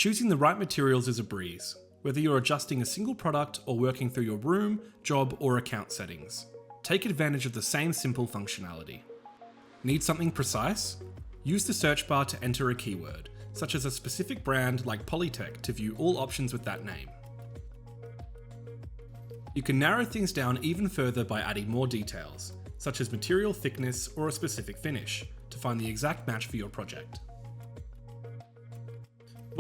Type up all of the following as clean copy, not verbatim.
Choosing the right materials is a breeze, whether you're adjusting a single product or working through your room, job, or account settings. Take advantage of the same simple functionality. Need something precise? Use the search bar to enter a keyword, such as a specific brand like Polytech to view all options with that name. You can narrow things down even further by adding more details, such as material thickness or a specific finish, to find the exact match for your project.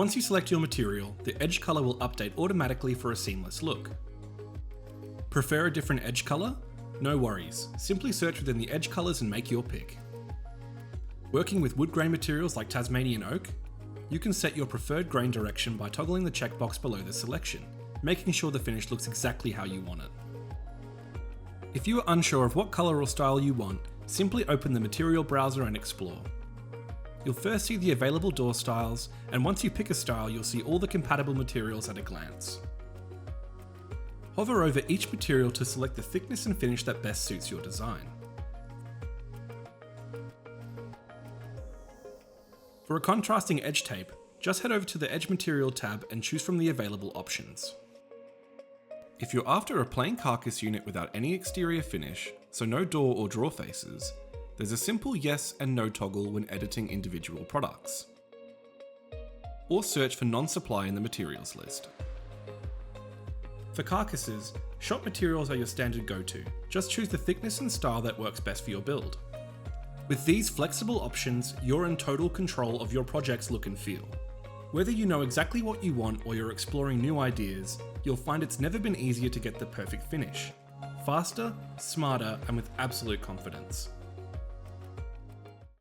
Once you select your material, the edge color will update automatically for a seamless look. Prefer a different edge color? No worries, simply search within the edge colors and make your pick. Working with wood grain materials like Tasmanian oak, you can set your preferred grain direction by toggling the checkbox below the selection, making sure the finish looks exactly how you want it. If you are unsure of what color or style you want, simply open the material browser and explore. You'll first see the available door styles, and once you pick a style, you'll see all the compatible materials at a glance. Hover over each material to select the thickness and finish that best suits your design. For a contrasting edge tape, just head over to the Edge Material tab and choose from the available options. If you're after a plain carcass unit without any exterior finish, so no door or drawer faces, there's a simple yes and no toggle when editing individual products. Or search for non-supply in the materials list. For carcasses, shop materials are your standard go-to. Just choose the thickness and style that works best for your build. With these flexible options, you're in total control of your project's look and feel. Whether you know exactly what you want or you're exploring new ideas, you'll find it's never been easier to get the perfect finish. Faster, smarter, and with absolute confidence.